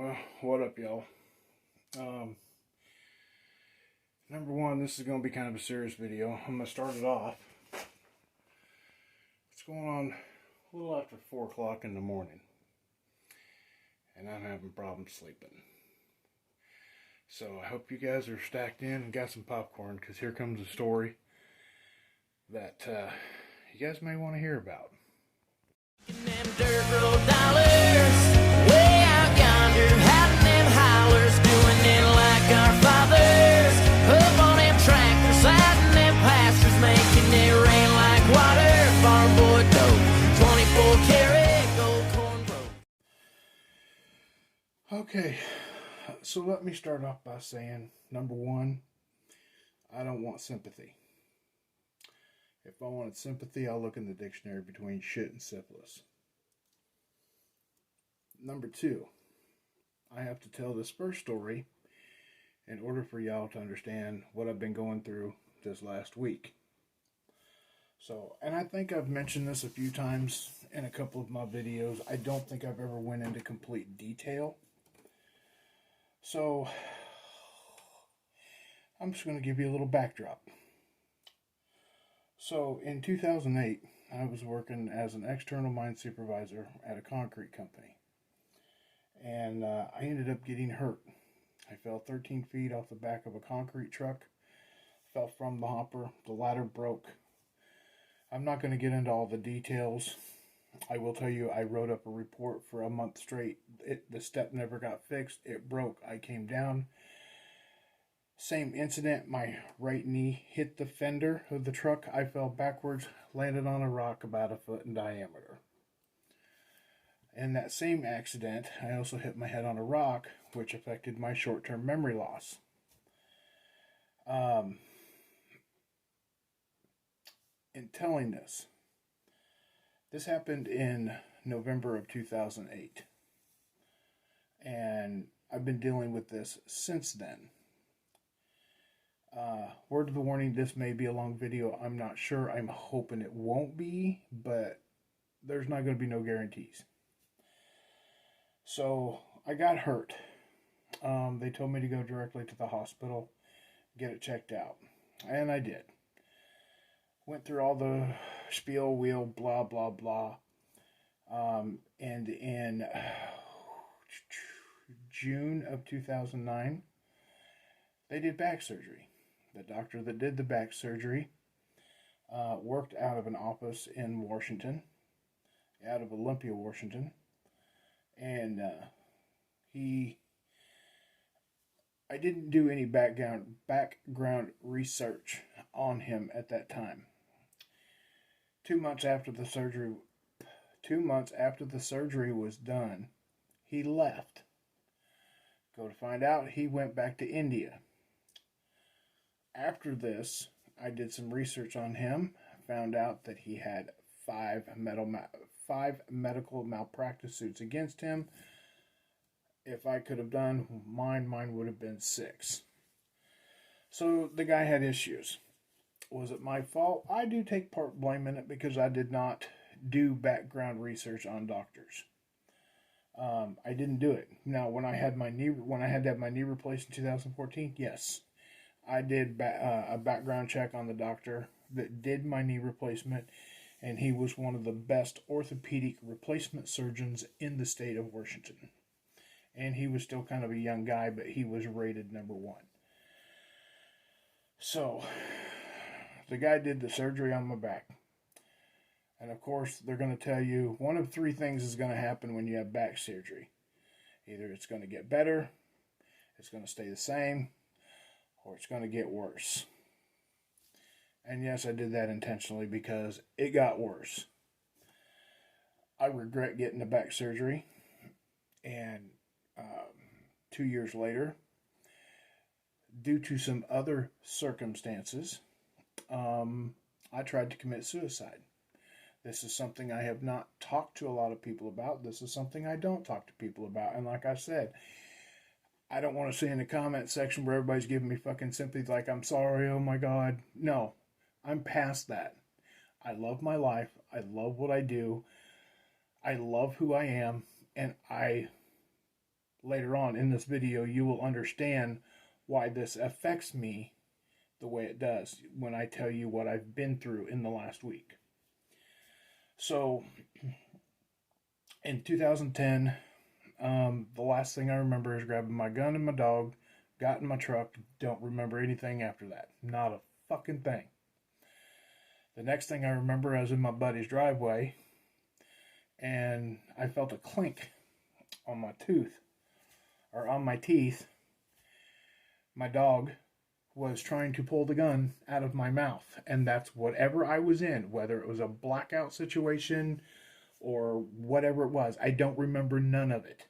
Well, what up, y'all? Um, Number one, this is going to be kind of a serious video. I'm going to start it off. It's going on a little after 4 o'clock in the morning, and I'm having problems sleeping. So I hope you guys are stacked in and got some popcorn, because here comes a story that you guys may want to hear about. Them dirt road dollars, way out yonder, hiding them hollers, doing it like our fathers. Up on them tractors, sliding them pastures, making it rain like water. Farm boy dope, 24 karat gold corn broke. Okay, so let me start off by saying, number one, I don't want sympathy. If I wanted sympathy, I'll look in the dictionary between shit and syphilis. Number two, I have to tell this first story in order for y'all to understand what I've been going through this last week. So, and I think I've mentioned this a few times in a couple of my videos. I don't think I've ever went into complete detail. So, I'm just going to give you a little backdrop. So, in 2008, I was working as an external mine supervisor at a concrete company. And I ended up getting hurt. I fell 13 feet off the back of a concrete truck. Fell from the hopper. The ladder broke. I'm not going to get into all the details. I will tell you, I wrote up a report for a month straight. The step never got fixed. It broke. I came down. Same incident, my right knee hit the fender of the truck. I fell backwards, landed on a rock about a foot in diameter. In that same accident, I also hit my head on a rock, which affected my short-term memory loss. In telling this happened in November of 2008. And I've been dealing with this since then. Word of the warning, this may be a long video. I'm not sure. I'm hoping it won't be, but there's not going to be no guarantees. So, I got hurt. They told me to go directly to the hospital, get it checked out. And I did. Went through all the spiel, wheel, blah, blah, blah. And in June of 2009, they did back surgery. The doctor that did the back surgery worked out of an office in Washington, out of Olympia, Washington. And I didn't do any background research on him at that time. 2 months after the surgery was done, he left. Go to find out, he went back to India. After this, I did some research on him, found out that he had 5 medical malpractice suits against him. If I could have done mine would have been 6. So the guy had issues. Was it my fault? I do take part blame in it because I did not do background research on doctors. I didn't do it. Now, when I had to have my knee replaced in 2014, yes, I did a background check on the doctor that did my knee replacement, and he was one of the best orthopedic replacement surgeons in the state of Washington. And he was still kind of a young guy, but he was rated number 1. So, the guy did the surgery on my back. And of course, they're going to tell you one of 3 things is going to happen when you have back surgery. Either it's going to get better, it's going to stay the same, or it's going to get worse. And yes, I did that intentionally because it got worse. I regret getting the back surgery. And 2 years later, due to some other circumstances, I tried to commit suicide. This is something I have not talked to a lot of people about. This is something I don't talk to people about. And like I said, I don't want to see in the comment section where everybody's giving me fucking sympathy like I'm sorry, oh my God. No, I'm past that. I love my life. I love what I do. I love who I am. And I later on in this video, you will understand why this affects me the way it does when I tell you what I've been through in the last week. So, in 2010, the last thing I remember is grabbing my gun and my dog, got in my truck, don't remember anything after that. Not a fucking thing. The next thing I remember, I was in my buddy's driveway, and I felt a clink on my tooth, or on my teeth. My dog was trying to pull the gun out of my mouth, and that's whatever I was in, whether it was a blackout situation or whatever it was. I don't remember none of it,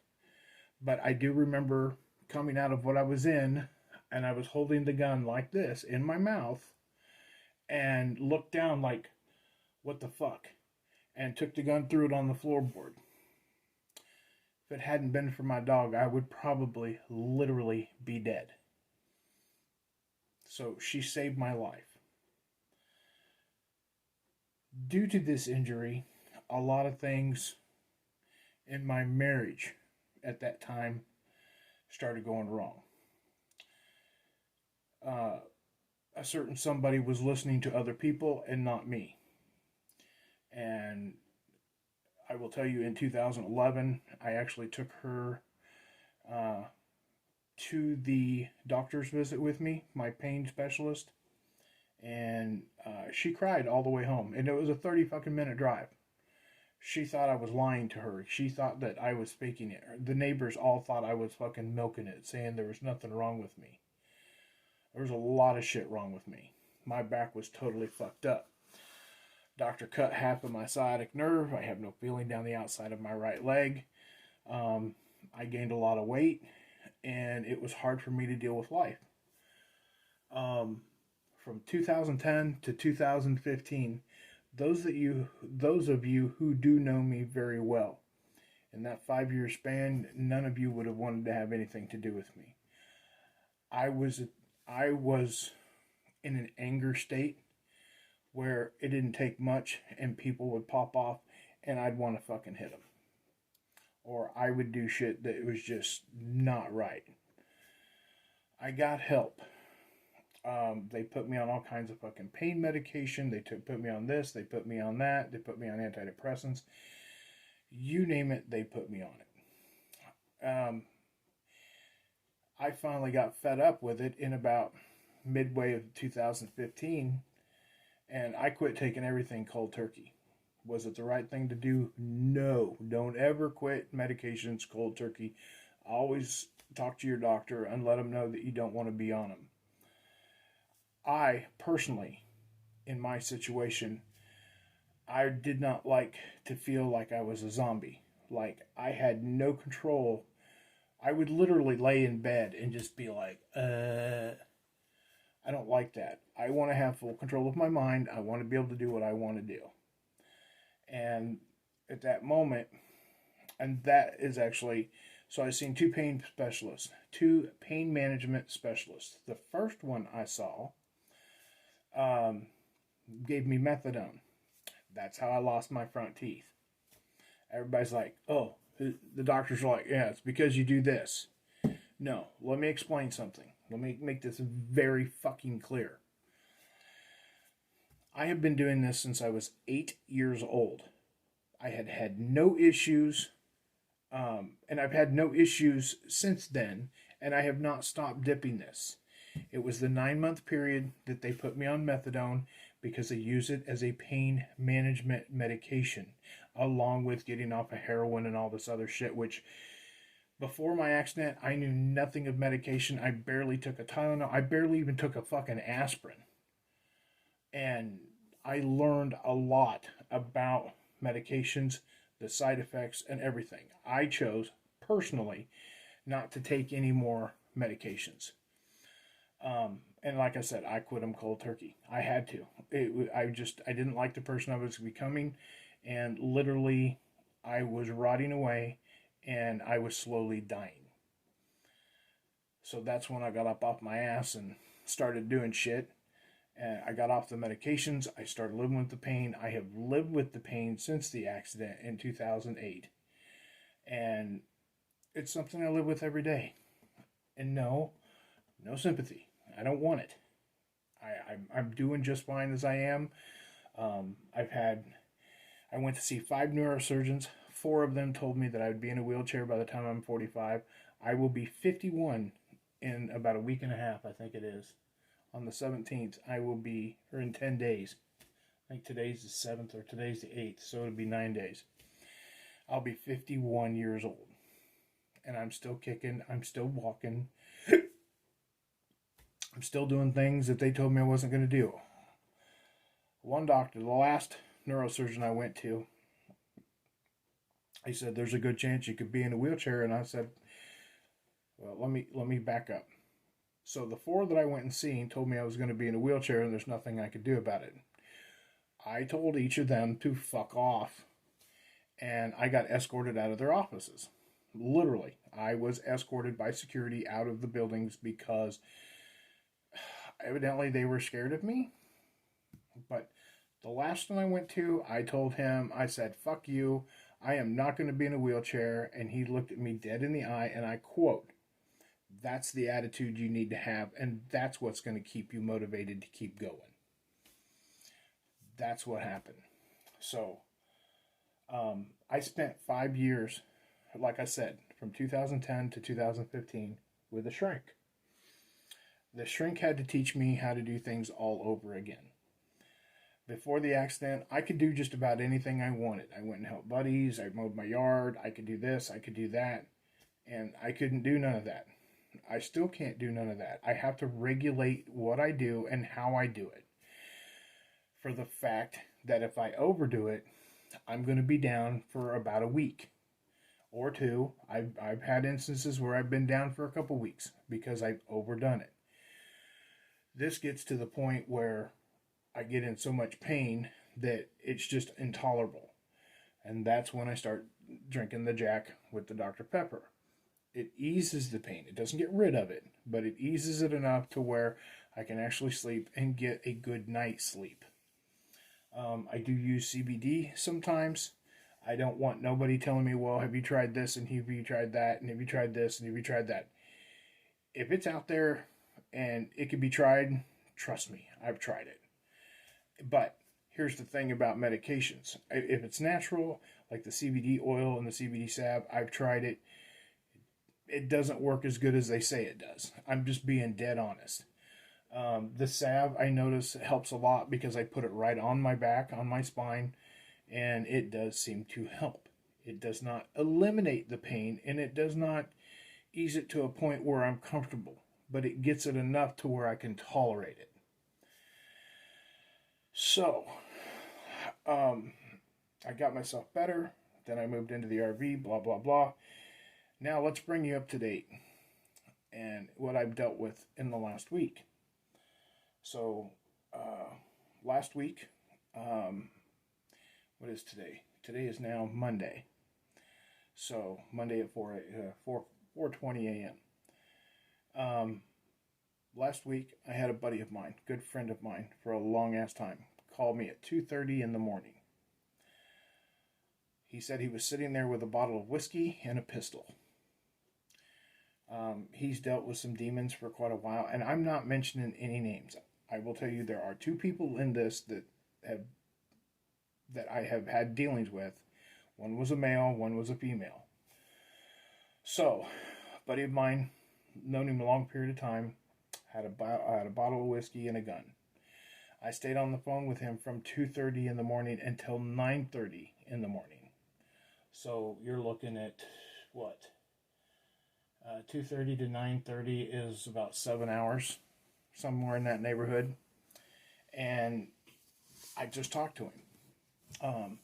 but I do remember coming out of what I was in, and I was holding the gun like this in my mouth and looked down like, what the fuck, and took the gun, threw it on the floorboard. If it hadn't been for my dog, I would probably literally be dead. So she saved my life. Due to this injury, a lot of things in my marriage at that time started going wrong. A certain somebody was listening to other people and not me. And I will tell you, in 2011, I actually took her to the doctor's visit with me, my pain specialist, and she cried all the way home, and it was a 30 fucking minute drive. She thought I was lying to her. She thought that I was faking it. The neighbors all thought I was fucking milking it, saying there was nothing wrong with me. There was a lot of shit wrong with me. My back was totally fucked up. Doctor cut half of my sciatic nerve. I have no feeling down the outside of my right leg. I gained a lot of weight, and it was hard for me to deal with life. From 2010 to 2015, those of you who do know me very well, in that 5-year span, none of you would have wanted to have anything to do with me. I was in an anger state where it didn't take much and people would pop off and I'd want to fucking hit them. Or I would do shit that was just not right. I got help. They put me on all kinds of fucking pain medication. They put me on this. They put me on that. They put me on antidepressants. You name it, they put me on it. I finally got fed up with it in about midway of 2015, and I quit taking everything cold turkey. Was it the right thing to do? No. Don't ever quit medications cold turkey. Always talk to your doctor and let them know that you don't want to be on them. I, personally, in my situation, I did not like to feel like I was a zombie. Like, I had no control. I would literally lay in bed and just be like, I don't like that. I want to have full control of my mind. I want to be able to do what I want to do. And at that moment, and that is actually, so I've seen two pain specialists, two pain management specialists. The first one I saw gave me methadone. That's how I lost my front teeth. Everybody's like, oh, the doctors are like, yeah, it's because you do this. No, let me explain something. Let me make this very fucking clear. I have been doing this since I was 8 years old. I had had no issues, and I've had no issues since then, and I have not stopped dipping this. It was the 9-month period that they put me on methadone because they use it as a pain management medication, along with getting off of heroin and all this other shit, which before my accident, I knew nothing of medication. I barely took a Tylenol. I barely even took a fucking aspirin. And I learned a lot about medications, the side effects, and everything. I chose, personally, not to take any more medications. And like I said, I quit them cold turkey. I had to. I didn't like the person I was becoming, and literally, I was rotting away, and I was slowly dying. So that's when I got up off my ass and started doing shit. And I got off the medications. I started living with the pain. I have lived with the pain since the accident in 2008. And it's something I live with every day. And no sympathy. I don't want it. I'm doing just fine as I am. I went to see 5 neurosurgeons. 4 of them told me that I would be in a wheelchair by the time I'm 45. I will be 51 in about a week and a half, I think it is. On the 17th, I will be, or in 10 days. I think today's the 7th or today's the 8th, so it'll be 9 days. I'll be 51 years old. And I'm still kicking. I'm still walking. I'm still doing things that they told me I wasn't going to do. One doctor, the last neurosurgeon I went to, he said, there's a good chance you could be in a wheelchair. And I said, well, let me back up. So the 4 that I went and seen told me I was going to be in a wheelchair and there's nothing I could do about it. I told each of them to fuck off. And I got escorted out of their offices. Literally, I was escorted by security out of the buildings because evidently they were scared of me. But the last one I went to, I told him, I said, fuck you, I am not going to be in a wheelchair. And he looked at me dead in the eye and I quote, that's the attitude you need to have, and that's what's going to keep you motivated to keep going. That's what happened. So, I spent 5 years, like I said, from 2010 to 2015 with a shrink. The shrink had to teach me how to do things all over again. Before the accident, I could do just about anything I wanted. I went and helped buddies, I mowed my yard, I could do this, I could do that, and I couldn't do none of that. I still can't do none of that. I have to regulate what I do and how I do it. For the fact that if I overdo it, I'm going to be down for about a week or 2. I've had instances where I've been down for a couple weeks because I've overdone it. This gets to the point where I get in so much pain that it's just intolerable. And that's when I start drinking the Jack with the Dr. Pepper. It eases the pain. It doesn't get rid of it, but it eases it enough to where I can actually sleep and get a good night's sleep. I do use CBD sometimes. I don't want nobody telling me, well, have you tried this, and have you tried that, and have you tried this, and have you tried that. If it's out there and it can be tried, trust me, I've tried it. But here's the thing about medications. If it's natural, like the CBD oil and the CBD salve, I've tried it. It doesn't work as good as they say it does. I'm just being dead honest. The salve, I notice, helps a lot because I put it right on my back, on my spine, and it does seem to help. It does not eliminate the pain, and it does not ease it to a point where I'm comfortable, but it gets it enough to where I can tolerate it. So, I got myself better, then I moved into the RV, blah, blah, blah. Now let's bring you up to date and what I've dealt with in the last week. So, last week, what is today? Today is now Monday. So, Monday at 4:20 a.m. Last week, I had a buddy of mine, good friend of mine, for a long-ass time, call me at 2:30 in the morning. He said he was sitting there with a bottle of whiskey and a pistol. He's dealt with some demons for quite a while, and I'm not mentioning any names. I will tell you there are 2 people in this that I have had dealings with. One was a male, one was a female. So, a buddy of mine, known him a long period of time, had a bottle of whiskey and a gun. I stayed on the phone with him from 2:30 in the morning until 9:30 in the morning. So you're looking at what? 2:30 to 9:30 is about 7 hours, somewhere in that neighborhood. And I just talked to him.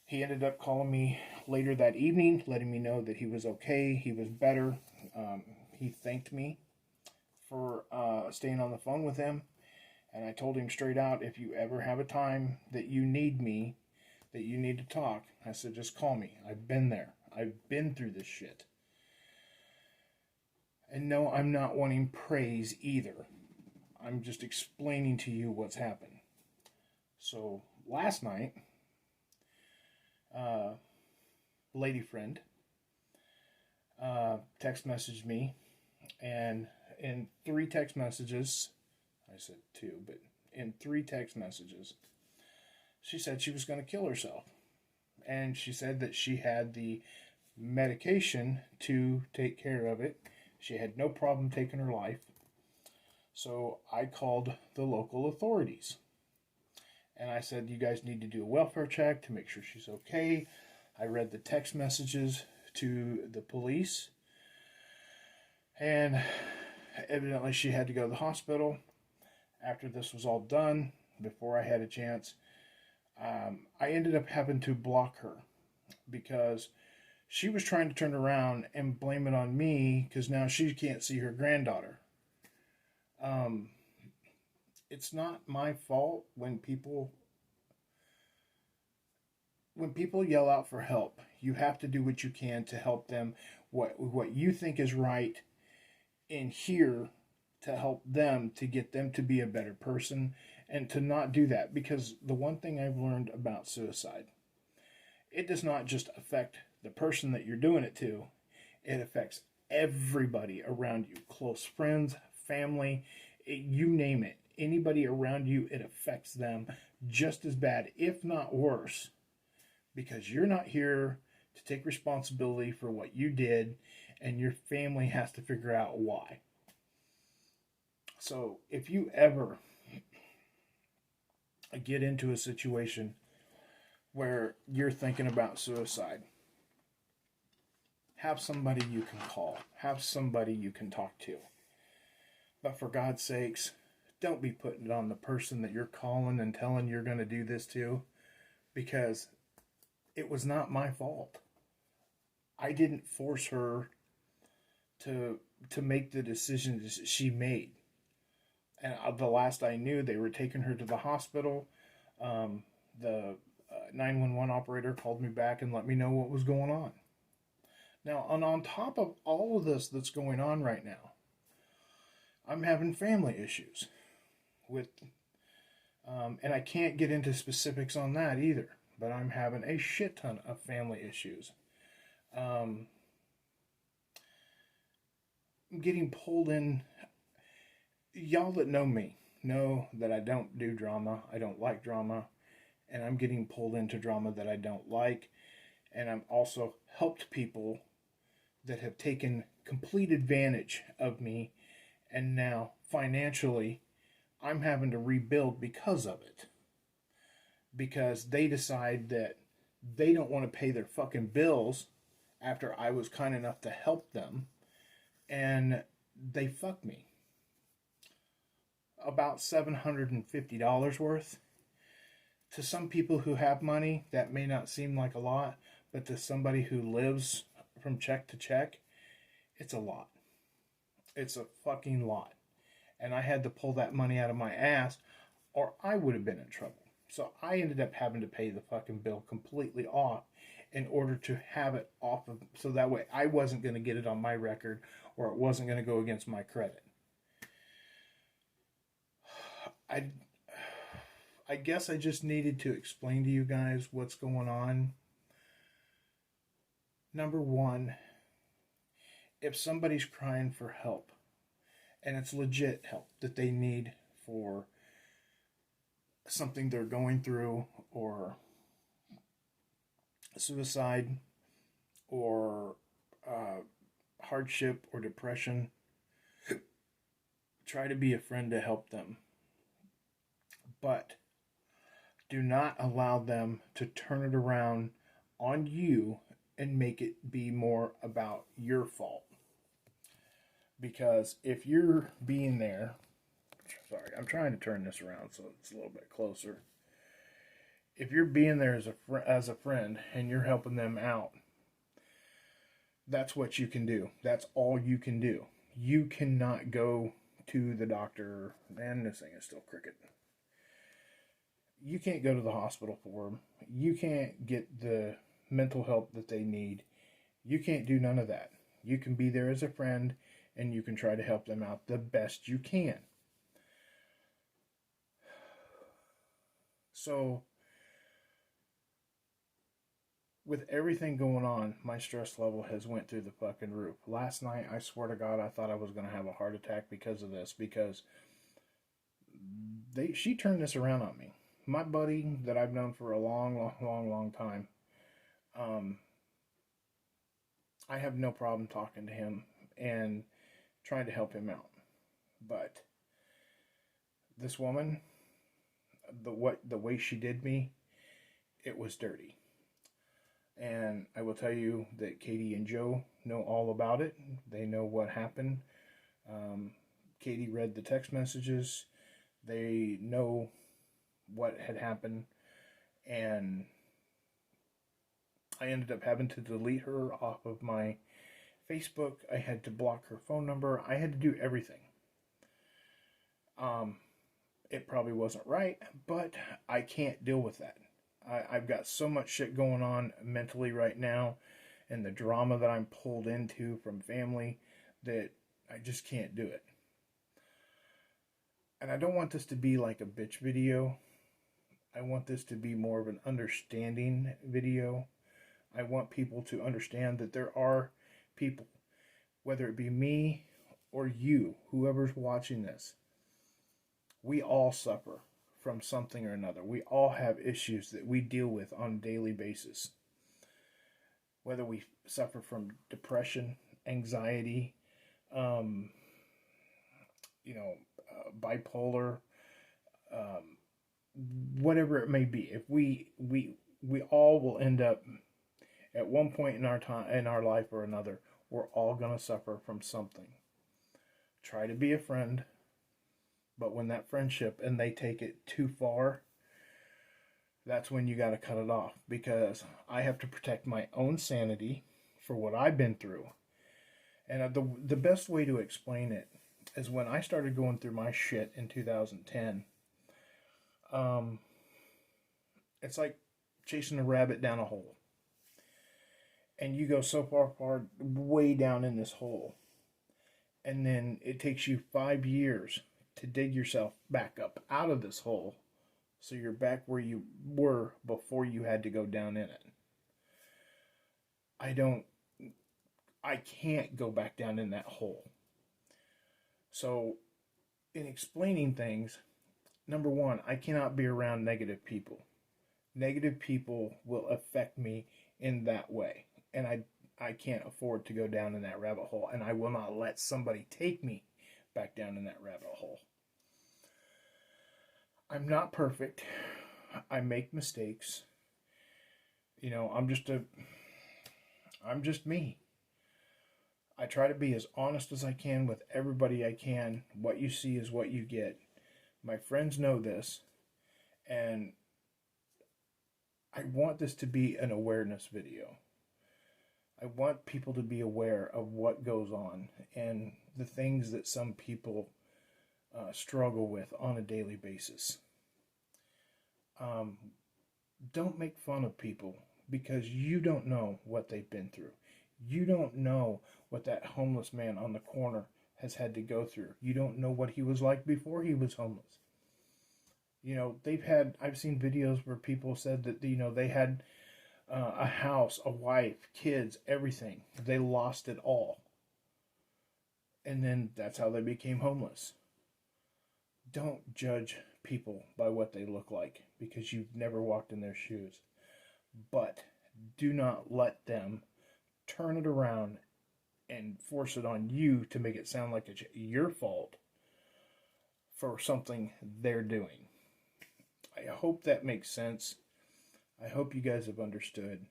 He ended up calling me later that evening, letting me know that he was okay, he was better. He thanked me for staying on the phone with him. And I told him straight out, if you ever have a time that you need me, that you need to talk, I said, just call me. I've been there. I've been through this shit. And no, I'm not wanting praise either. I'm just explaining to you what's happened. So, last night, lady friend, text messaged me, and in 3 text messages, I said 2, but in 3 text messages, she said she was going to kill herself. And she said that she had the medication to take care of it. She had no problem taking her life. So I called the local authorities. And I said, you guys need to do a welfare check to make sure she's okay. I read the text messages to the police. And evidently she had to go to the hospital. After this was all done, before I had a chance, I ended up having to block her because she was trying to turn around and blame it on me because now she can't see her granddaughter. It's not my fault when people yell out for help. You have to do what you can to help them, what you think is right in here, to help them, to get them to be a better person, and to not do that. Because the one thing I've learned about suicide, it does not just affect the person that you're doing it to, it affects everybody around you, close friends, family, you name it. Anybody around you, it affects them just as bad, if not worse, because you're not here to take responsibility for what you did, and your family has to figure out why. So if you ever get into a situation where you're thinking about suicide, have somebody you can call. Have somebody you can talk to. But for God's sakes, don't be putting it on the person that you're calling and telling you're going to do this to, because it was not my fault. I didn't force her to make the decisions she made. And the last I knew, they were taking her to the hospital. The 911 operator called me back and let me know what was going on. Now, and on top of all of this that's going on right now, I'm having family issues with, and I can't get into specifics on that either, but I'm having a shit ton of family issues. I'm getting pulled in. Y'all that know me know that I don't do drama. I don't like drama. And I'm getting pulled into drama that I don't like. And I'm also helped people that have taken complete advantage of me. And now, financially, I'm having to rebuild because of it. Because they decide that they don't want to pay their fucking bills after I was kind enough to help them. And they fuck me. About $750 worth. To some people who have money, that may not seem like a lot, but to somebody who lives from check to check, it's a lot. It's a fucking lot. And I had to pull that money out of my ass, or I would have been in trouble. So I ended up having to pay the fucking bill completely off in order to have it off of, so that way I wasn't going to get it on my record, or it wasn't going to go against my credit. I guess I just needed to explain to you guys what's going on. Number one, if somebody's crying for help, and it's legit help that they need for something they're going through, or suicide, or hardship, or depression, try to be a friend to help them. But do not allow them to turn it around on you and make it be more about your fault. Because if you're being there, sorry, I'm trying to turn this around so it's a little bit closer. If you're being there as a friend and you're helping them out, that's what you can do. That's all you can do. You cannot go to the doctor, and this thing is still crooked. You can't go to the hospital for them. You can't get the mental help that they need. You can't do none of that. You can be there as a friend, and you can try to help them out the best you can. So, with everything going on, my stress level has went through the fucking roof. Last night, I swear to God, I thought I was going to have a heart attack because of this, because she turned this around on me. My buddy that I've known for a long time, um, I have no problem talking to him and trying to help him out. But this woman, the way she did me, it was dirty. And I will tell you that Katie and Joe know all about it. They know what happened. Katie read the text messages. They know what had happened. And I ended up having to delete her off of my Facebook. I had to block her phone number. I had to do everything. It probably wasn't right, but I can't deal with that. I've got so much shit going on mentally right now, and the drama that I'm pulled into from family, that I just can't do it. And I don't want this to be like a bitch video. I want this to be more of an understanding video. I want people to understand that there are people, whether it be me or you, whoever's watching this, we all suffer from something or another. We all have issues that we deal with on a daily basis. Whether we suffer from depression, anxiety, bipolar, whatever it may be. If we all will end up at one point in our life or another, we're all going to suffer from something. Try to be a friend. But when that friendship and they take it too far, that's when you got to cut it off. Because I have to protect my own sanity for what I've been through. And the best way to explain it is when I started going through my shit in 2010. It's like chasing a rabbit down a hole. And you go so far way down in this hole. And then it takes you 5 years to dig yourself back up out of this hole, so you're back where you were before you had to go down in it. I can't go back down in that hole. So, in explaining things, number one, I cannot be around negative people. Negative people will affect me in that way, and I can't afford to go down in that rabbit hole, and I will not let somebody take me back down in that rabbit hole. I'm not perfect. I make mistakes. I'm just me. I try to be as honest as I can with everybody I can. What you see is what you get. My friends know this, and I want this to be an awareness video. I want people to be aware of what goes on and the things that some people struggle with on a daily basis. Don't make fun of people because you don't know what they've been through. You don't know what that homeless man on the corner has had to go through. You don't know what he was like before he was homeless. I've seen videos where people said that, they had a house, a wife, kids, everything. They lost it all. And then that's how they became homeless. Don't judge people by what they look like because you've never walked in their shoes. But do not let them turn it around and force it on you to make it sound like it's your fault for something they're doing. I hope that makes sense. I hope you guys have understood.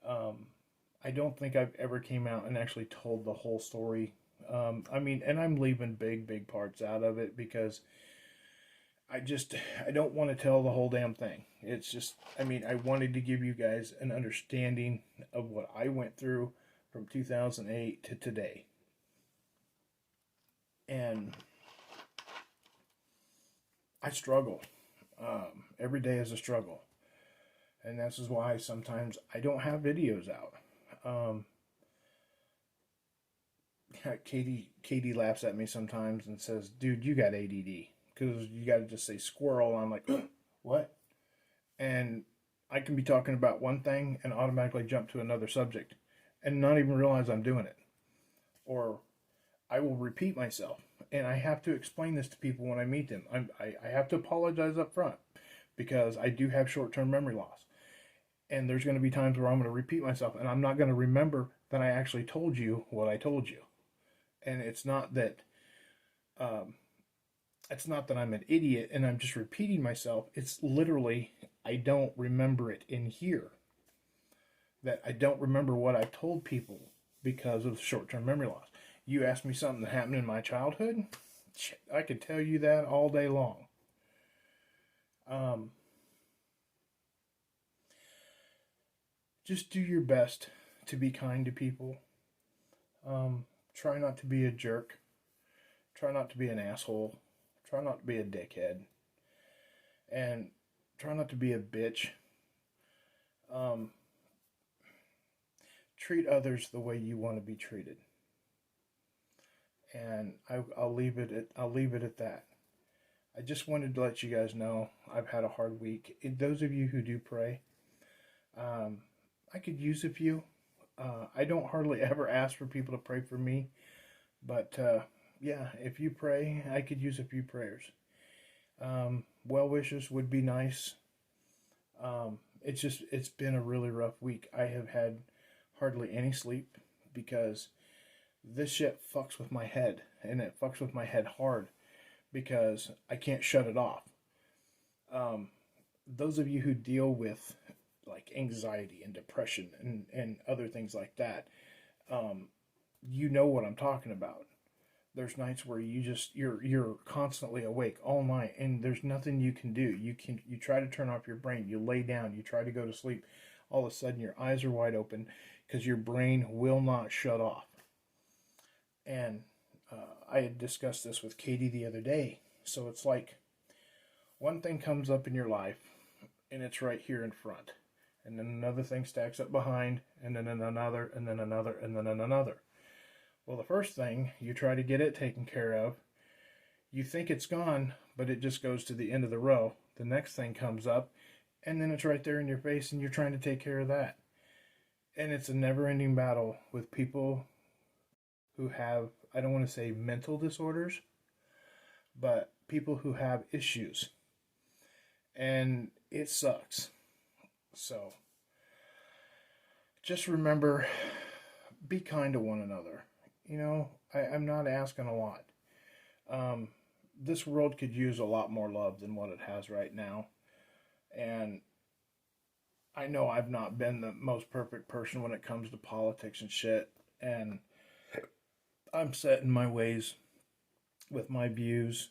I don't think I've ever came out and actually told the whole story. And I'm leaving big parts out of it because I don't want to tell the whole damn thing. It's just, I wanted to give you guys an understanding of what I went through from 2008 to today. And I struggle. Every day is a struggle. And this is why sometimes I don't have videos out. Katie laughs at me sometimes and says, dude, you got ADD. Because you got to just say squirrel. I'm like, what? And I can be talking about one thing and automatically jump to another subject and not even realize I'm doing it. Or I will repeat myself. And I have to explain this to people when I meet them. I have to apologize up front because I do have short term memory loss. And there's going to be times where I'm going to repeat myself and I'm not going to remember that I actually told you what I told you. And um, it's not that I'm an idiot and I'm just repeating myself. It's literally I don't remember it in here. That I don't remember what I told people because of short-term memory loss. You asked me something that happened in my childhood, I could tell you that all day long. Just do your best to be kind to people. Try not to be a jerk. Try not to be an asshole. Try not to be a dickhead. And try not to be a bitch. Treat others the way you want to be treated. And I'll leave it at that. I just wanted to let you guys know I've had a hard week. Those of you who do pray, I could use a few. I don't hardly ever ask for people to pray for me, but yeah, if you pray, I could use a few prayers. Well wishes would be nice. It's been a really rough week. I have had hardly any sleep because this shit fucks with my head, and it fucks with my head hard because I can't shut it off. Those of you who deal with like anxiety and depression and other things like that, you know what I'm talking about. There's nights where you're constantly awake all night and there's nothing you can do. You try to turn off your brain, you lay down, you try to go to sleep. All of a sudden your eyes are wide open because your brain will not shut off. And I had discussed this with Katie the other day. So it's like one thing comes up in your life and it's right here in front. And then another thing stacks up behind, and then another, and then another, and then another. Well, the first thing, you try to get it taken care of. You think it's gone, but it just goes to the end of the row. The next thing comes up, and then it's right there in your face, and you're trying to take care of that. And it's a never-ending battle with people who have, I don't want to say mental disorders, but people who have issues. And it sucks. So, just remember, be kind to one another. You know, I'm not asking a lot. This world could use a lot more love than what it has right now. And I know I've not been the most perfect person when it comes to politics and shit. And I'm set in my ways with my views.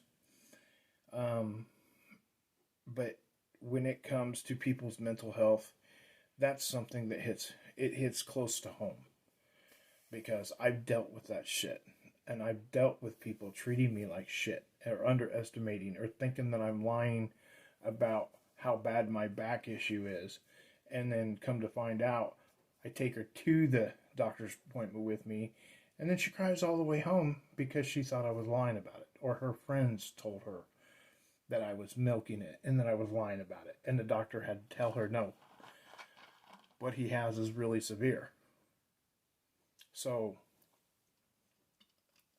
But when it comes to people's mental health, that's something that hits close to home. Because I've dealt with that shit. And I've dealt with people treating me like shit. Or underestimating. Or thinking that I'm lying about how bad my back issue is. And then come to find out, I take her to the doctor's appointment with me. And then she cries all the way home because she thought I was lying about it. Or her friends told her that I was milking it and that I was lying about it. And the doctor had to tell her, no, what he has is really severe. So,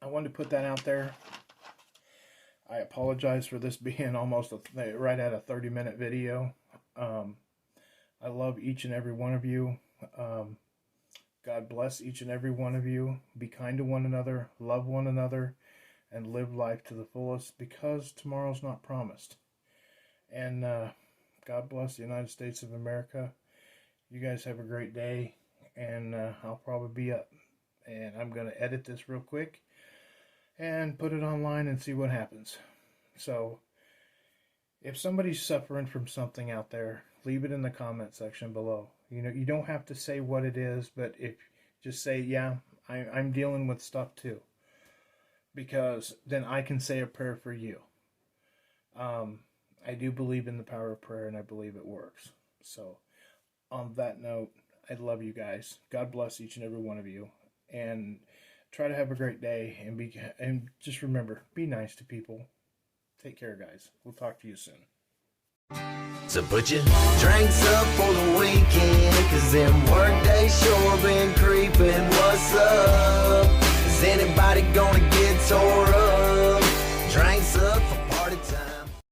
I wanted to put that out there. I apologize for this being almost right at a 30-minute video. I love each and every one of you. God bless each and every one of you. Be kind to one another, love one another, and live life to the fullest because tomorrow's not promised. And God bless the United States of America. You guys have a great day, and I'll probably be up. And I'm going to edit this real quick and put it online and see what happens. So, if somebody's suffering from something out there, leave it in the comment section below. You know, you don't have to say what it is, but if just say, yeah, I'm dealing with stuff too. Because then I can say a prayer for you. I do believe in the power of prayer, and I believe it works. So, on that note, I love you guys. God bless each and every one of you. And try to have a great day. And just remember, be nice to people. Take care, guys. We'll talk to you soon. So put your drinks up for the weekend, cause them work days sure been creeping. What's up? Is anybody gonna get tore